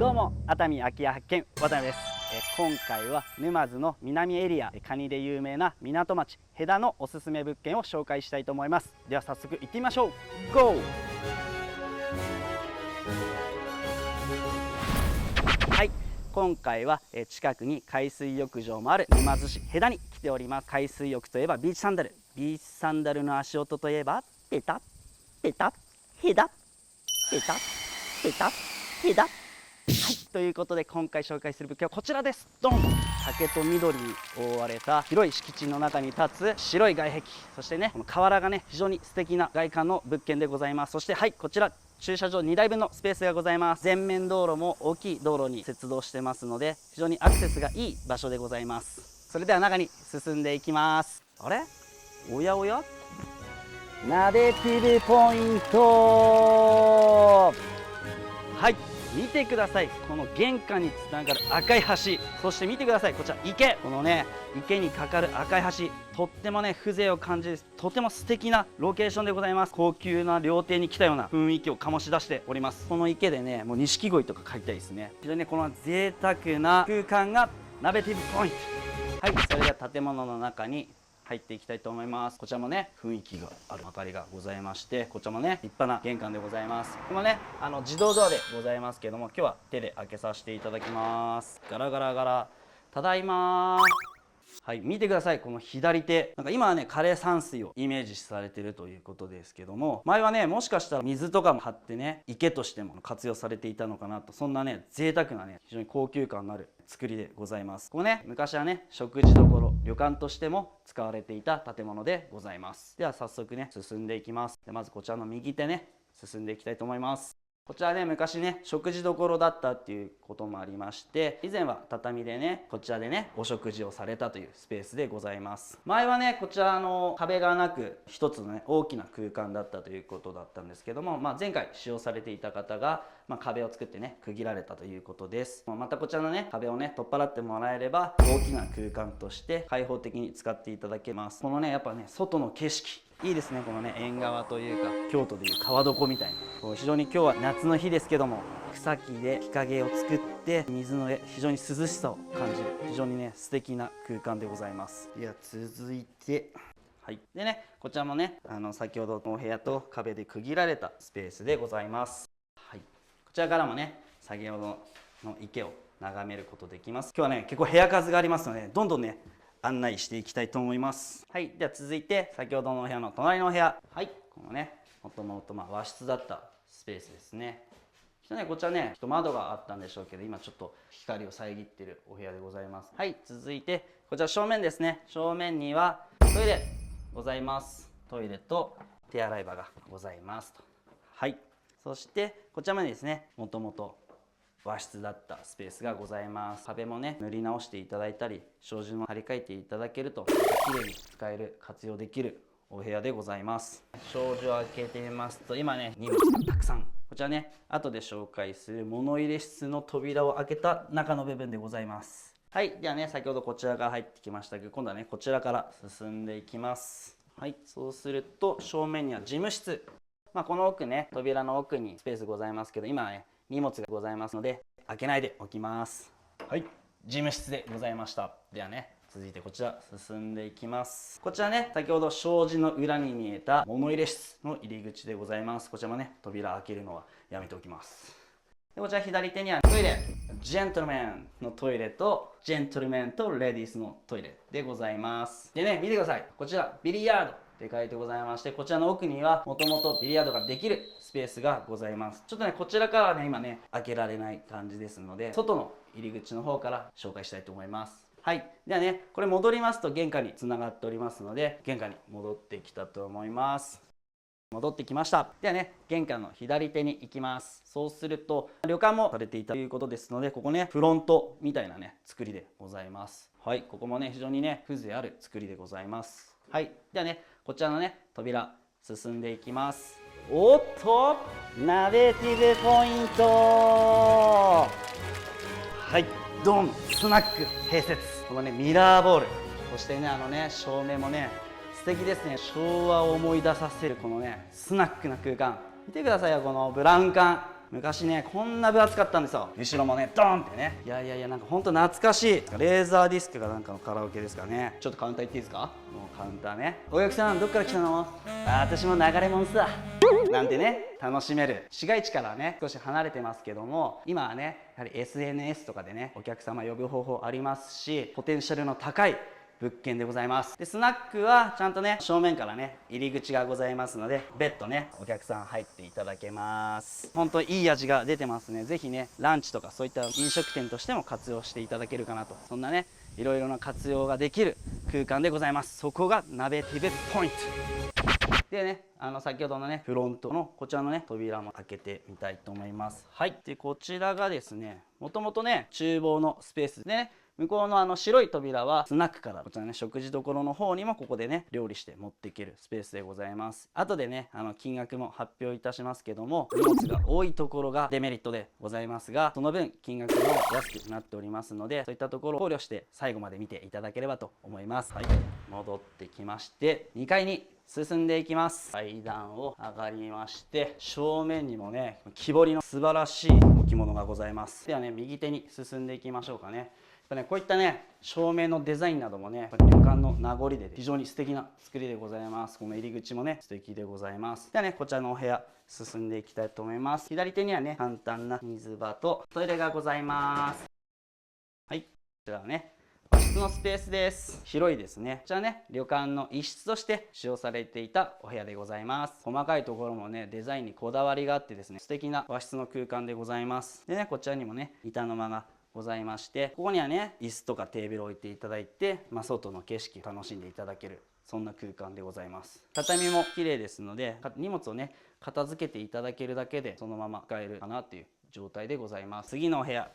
どうも、熱海空き家発見渡辺です。今回は沼津の南エリア、カニで有名な港町戸田のおすすめ物件を紹介したいと思います。では早速行ってみましょう。ゴー。はい、今回は近くに海水浴場もある沼津市戸田に来ております。海水浴といえばビーチサンダル、ビーチサンダルの足音といえばペタペタ戸田ペタペタ戸田。はい、ということで今回紹介する物件はこちらです。ドン。竹と緑に覆われた広い敷地の中に立つ白い外壁、そしてねこの瓦がね非常に素敵な外観の物件でございます。そしてはい、こちら駐車場2台分のスペースがございます。全面道路も大きい道路に接続してますので非常にアクセスがいい場所でございます。それでは中に進んでいきます。あれ、おやおや、ナレティブポイント。はい、見てください、この玄関につながる赤い橋、そして見てください、こちら池、このね池にかかる赤い橋、とってもね風情を感じるとても素敵なロケーションでございます。高級な料亭に来たような雰囲気を醸し出しております。この池でねもう錦鯉とか飼いたいですね。非常にねこの贅沢な空間がナレティブポイント。はい、それでは建物の中に入っていきたいと思います。こちらもね雰囲気がある明かりがございまして、こちらもね立派な玄関でございます。このね自動ドアでございますけども、今日は手で開けさせていただきます。ガラガラガラ、ただいま。はい、見てください、この左手、なんか今はね枯山水をイメージされてるということですけども、前はねもしかしたら水とかも張ってね池としても活用されていたのかなと、そんなね贅沢なね非常に高級感のある作りでございます。ここね昔はね食事処、旅館としても使われていた建物でございます。では早速ね進んでいきます。でまずこちらの右手ね進んでいきたいと思います。こちらね昔ね食事処だったっていうこともありまして、以前は畳でねこちらでねお食事をされたというスペースでございます。前はねこちら壁がなく一つのね大きな空間だったということだったんですけども、前回使用されていた方が、壁を作ってね区切られたということです。またこちらのね壁をね取っ払ってもらえれば大きな空間として開放的に使っていただけます。このねやっぱね外の景色いいですね。このね縁側というか京都でいう川床みたいな、非常に今日は夏の日ですけども草木で日陰を作って水の非常に涼しさを感じる非常にね素敵な空間でございます。では続いて、はい、でねこちらもね先ほどのお部屋と壁で区切られたスペースでございます。はい、こちらからもね先ほどの池を眺めることできます。今日はね結構部屋数がありますのでどんどんね案内していきたいと思います。はい、では続いて先ほどのお部屋の隣のお部屋、はい、このねもともと和室だったスペースですね。こちらね窓があったんでしょうけど今ちょっと光を遮っているお部屋でございます。はい、続いてこちら正面ですね。正面にはトイレございます。トイレと手洗い場がございますと。はい、そしてこちらまでですねもともと和室だったスペースがございます。壁もね塗り直していただいたり障子も張り替えていただけると綺麗に使える活用できるお部屋でございます。障子を開けてみますと今ね荷物がたくさん、こちらね後で紹介する物入れ室の扉を開けた中の部分でございます。はい、ではね先ほどこちらから入ってきましたけど、今度はねこちらから進んでいきます。はい、そうすると正面には事務室、この奥ね扉の奥にスペースございますけど今はね荷物がございますので開けないでおきます。はい、事務室でございました。ではね続いてこちら進んでいきます。こちらね先ほど障子の裏に見えた物入れ室の入り口でございます。こちらもね扉開けるのはやめておきます。でこちら左手にはトイレ、ジェントルメンのトイレとジェントルメンとレディースのトイレでございます。でね見てください、こちらビリヤードって書いてございまして、こちらの奥にはもともとビリヤードができるスペースがございます。ちょっとねこちらからはね今ね開けられない感じですので外の入り口の方から紹介したいと思います。はい、ではねこれ戻りますと玄関につながっておりますので玄関に戻ってきたと思います。戻ってきました。ではね玄関の左手に行きます。そうすると旅館もされていたということですので、ここねフロントみたいなね作りでございます。はい、ここもね非常にね風情ある作りでございます。はい、ではねこちらのね扉進んでいきます。おっとナレティブポイント。はい、ドン、スナック併設、このねミラーボール、そしてね照明もね素敵ですね。昭和を思い出させるこのねスナックな空間、見てくださいよ、このブラウン管昔ねこんな分厚かったんですよ。後ろもねドーンってね。いやいやいや、なんかほんと懐かしい。レーザーディスクがなんかのカラオケですかね。ちょっとカウンター行っていいですか。もうカウンターね。お客さんどっから来たの。私も流れもんさなんてね楽しめる。市街地からね少し離れてますけども、今はねやはり SNS とかでねお客様呼ぶ方法ありますし、ポテンシャルの高い物件でございます。でスナックはちゃんとね正面からね入り口がございますので、別途ねお客さん入っていただけます。本当いい味が出てますね。ぜひねランチとかそういった飲食店としても活用していただけるかなと、そんなねいろいろな活用ができる空間でございます。そこが鍋ティベポイントでね、先ほどのねフロントのこちらのね扉も開けてみたいと思います。はい。でこちらがですね、もともとね厨房のスペースでね、向こうの白い扉はスナックからこちらね食事どころの方にもここでね料理して持っていけるスペースでございます。後でね金額も発表いたしますけども、荷物が多いところがデメリットでございますが、その分金額も安くなっておりますので、そういったところを考慮して最後まで見ていただければと思います。はい。戻ってきまして2階に進んでいきます。階段を上がりまして、正面にもね木彫りの素晴らしい置物がございます。ではね右手に進んでいきましょうかね。こういったね照明のデザインなどもね旅館の名残で非常に素敵な作りでございます。この入り口もね素敵でございます。ではねこちらのお部屋進んでいきたいと思います。左手にはね簡単な水場とトイレがございます。はい、こちらはね和室のスペースです。広いですね。こちらね旅館の一室として使用されていたお部屋でございます。細かいところもねデザインにこだわりがあってですね、素敵な和室の空間でございます。でねこちらにもね板の間がございまして、ここにはね椅子とかテーブルを置いていただいて、外の景色を楽しんでいただける、そんな空間でございます。畳も綺麗ですので、荷物をね片付けていただけるだけでそのまま使えるかなという状態でございます。次のお部屋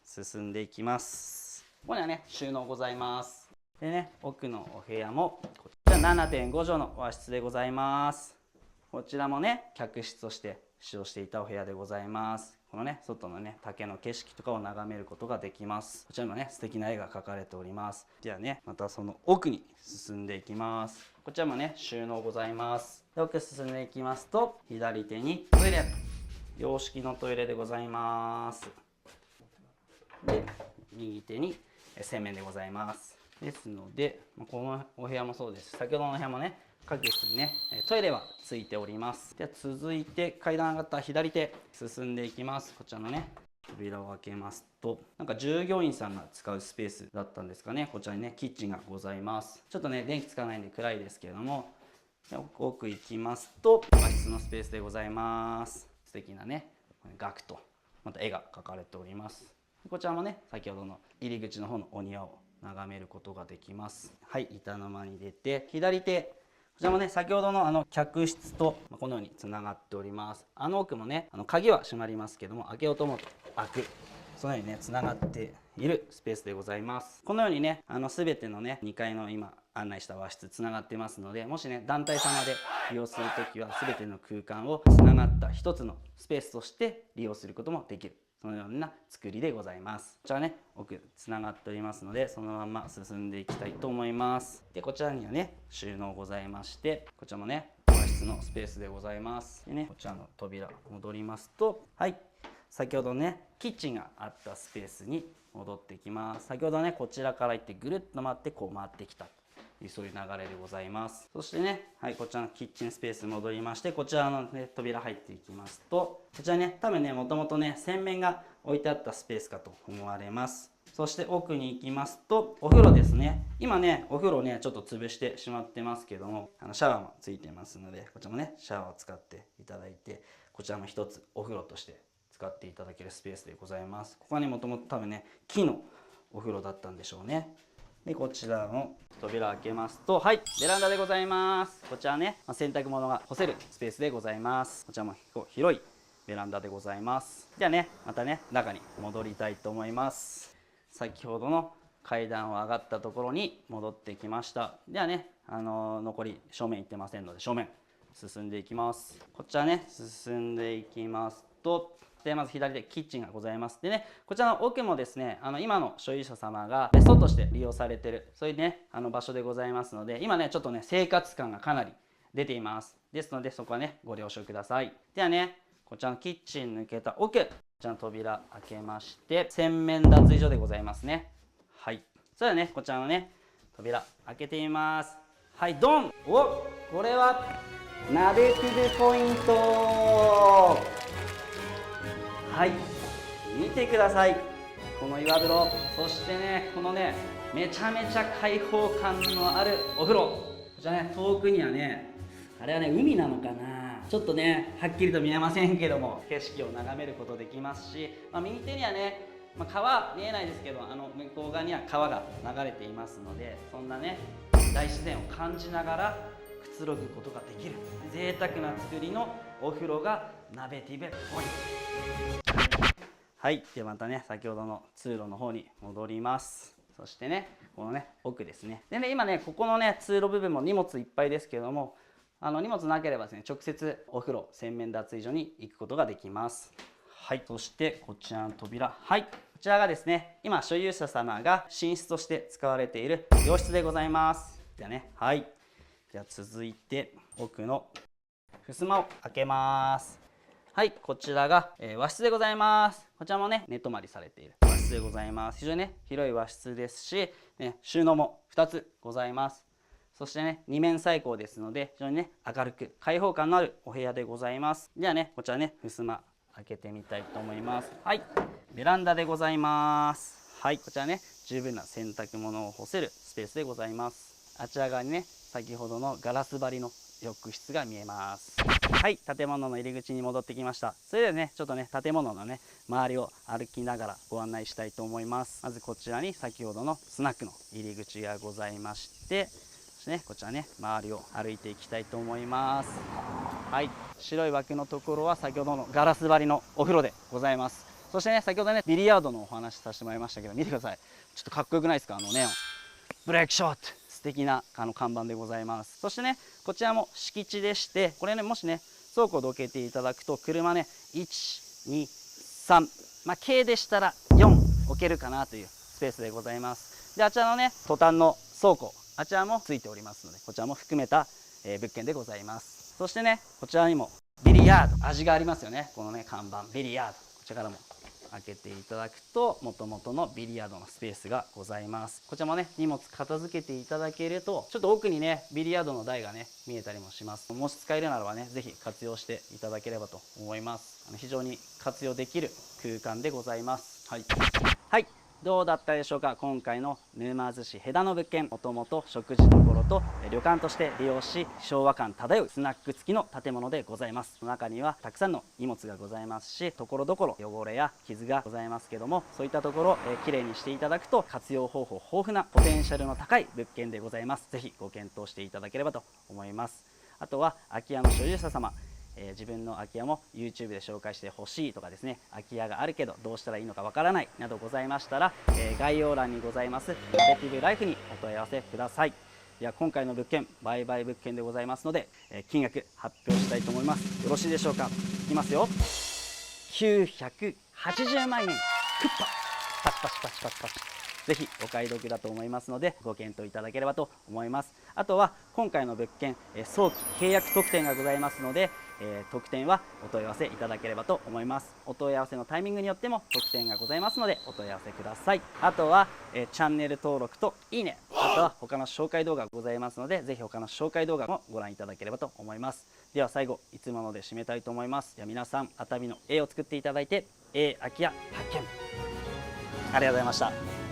進んでいきます。ここにはね収納ございます。でね奥のお部屋もこちら 7.5 畳の和室でございます。こちらもね客室として使用していたお部屋でございます。このね外のね竹の景色とかを眺めることができます。こちらにもね素敵な絵が描かれております。ではねまたその奥に進んでいきます。こちらもね収納ございます。で奥進んでいきますと、左手にトイレ、洋式のトイレでございます。で右手に洗面でございます。ですのでこのお部屋もそうです。先ほどのお部屋もね各室にねトイレはついております。では続いて階段上がった左手進んでいきます。こちらのね扉を開けますと、なんか従業員さんが使うスペースだったんですかね。こちらにねキッチンがございます。ちょっとね電気つかないんで暗いですけれども、奥行きますと和室のスペースでございます。素敵なね額とまた絵が描かれております。こちらもね先ほどの入り口の方のお庭を眺めることができます。はい、板の間に出て左手、こちらもね先ほどの客室とこのようにつながっております。奥もね鍵は閉まりますけども、開けようと思うと開く、そのようにねつながっているスペースでございます。このようにね全てのね2階の今案内した和室つながってますので、もしね団体様で利用する時は全ての空間をつながった一つのスペースとして利用することもできる、そのような作りでございます。こちらね奥つながっておりますので、そのまま進んでいきたいと思います。でこちらにはね収納ございまして、こちらもね和室のスペースでございます。でねこちらの扉戻りますと、はい、先ほどねキッチンがあったスペースに戻ってきます。先ほどねこちらから行ってぐるっと回ってこう回ってきた、そういう流れでございます。そしてね、はい、こちらのキッチンスペースに戻りまして、こちらの、ね、扉入っていきますと、こちらね多分ねもともとね洗面が置いてあったスペースかと思われます。そして奥に行きますとお風呂ですね。今ねお風呂ねちょっと潰してしまってますけども、シャワーもついてますので、こちらもねシャワーを使っていただいて、こちらも一つお風呂として使っていただけるスペースでございます。ここはねもともと多分ね木のお風呂だったんでしょうね。でこちらの扉を開けますと、はい、ベランダでございます。こちらね洗濯物が干せるスペースでございます。こちらも広いベランダでございます。ではねまたね中に戻りたいと思います。先ほどの階段を上がったところに戻ってきました。ではね残り正面行ってませんので正面進んでいきます。こちらね進んでいきますと、でまず左手キッチンがございます。でねこちらの奥もですね今の所有者様が別荘として利用されてる、そういうね場所でございますので、今ねちょっとね生活感がかなり出ています。ですのでそこはねご了承ください。ではねこちらのキッチン抜けた奥、こちらの扉開けまして洗面脱衣所でございますね。はい、それではねこちらのね扉開けてみます。はい、ドン。お、これは鍋つぶポイント。はい、見てください、この岩風呂。そしてねこのねめちゃめちゃ開放感のあるお風呂。こちらね遠くにはねあれはね海なのかな、ちょっとねはっきりと見えませんけども景色を眺めることできますし、右手にはね、川見えないですけど向こう側には川が流れていますので、そんなね大自然を感じながらくつろぐことができる贅沢な作りのお風呂が鍋ティベポイント。はい、でまたね先ほどの通路の方に戻ります。そしてねこのね奥ですね。でね今ねここのね通路部分も荷物いっぱいですけども、荷物なければですね直接お風呂洗面脱衣所に行くことができます。はい、そしてこちらの扉、はい、こちらがですね今所有者様が寝室として使われている洋室でございます。ではね、はい、では続いて奥の襖を開けます。はい、こちらが、和室でございます。こちらもね寝泊まりされている和室でございます。非常にね広い和室ですし、ね、収納も2つございます。そしてね2面採光ですので非常にね明るく開放感のあるお部屋でございます。ではねこちらね襖開けてみたいと思います。はい、ベランダでございます。はい、こちらね十分な洗濯物を干せるスペースでございます。あちら側にね先ほどのガラス張りの浴室が見えます。はい、建物の入り口に戻ってきました。それではねちょっとね建物のね周りを歩きながらご案内したいと思います。まずこちらに先ほどのスナックの入り口がございまして、そしてねこちらね周りを歩いていきたいと思います。はい、白い枠のところは先ほどのガラス張りのお風呂でございます。そしてね先ほどねビリヤードのお話させてもらいましたけど、見てください、ちょっとかっこよくないですか、ネオンブレイクショット、素敵な看板でございます。そしてねこちらも敷地でして、これねもしね倉庫をどけていただくと車ね123、軽でしたら4置けるかなというスペースでございます。であちらのねトタンの倉庫、あちらもついておりますので、こちらも含めた、物件でございます。そしてねこちらにもビリヤード、味がありますよね、このね看板ビリヤード、こちらからも開けていただくと元々のビリヤードのスペースがございます。こちらもね荷物片付けていただけると、ちょっと奥にねビリヤードの台がね見えたりもします。もし使えるならばね是非活用していただければと思います。非常に活用できる空間でございます。はい、はい、どうだったでしょうか。今回の沼津市戸田の物件、もともと食事処と旅館として利用し、昭和感漂うスナック付きの建物でございます。中にはたくさんの荷物がございますし、ところどころ汚れや傷がございますけども、そういったところをきれいにしていただくと活用方法豊富なポテンシャルの高い物件でございます。ぜひご検討していただければと思います。あとは空き家の所有者様、自分の空き家も YouTube で紹介してほしいとかですね、空き家があるけどどうしたらいいのかわからないなどございましたら、概要欄にございますナベティブライフにお問い合わせください。では今回の物件売買物件でございますので、金額発表したいと思います。よろしいでしょうか。いきますよ。980万円。クッパパチパチパチパチパチ、ぜひお買い得だと思いますのでご検討いただければと思います。あとは今回の物件、早期契約特典がございますので、特典はお問い合わせいただければと思います。お問い合わせのタイミングによっても特典がございますのでお問い合わせください。あとは、チャンネル登録といいね、あとは他の紹介動画がございますので、ぜひ他の紹介動画もご覧いただければと思います。では最後いつもので締めたいと思います。では皆さん熱海の絵を作っていただいて空き家発見、ありがとうございました。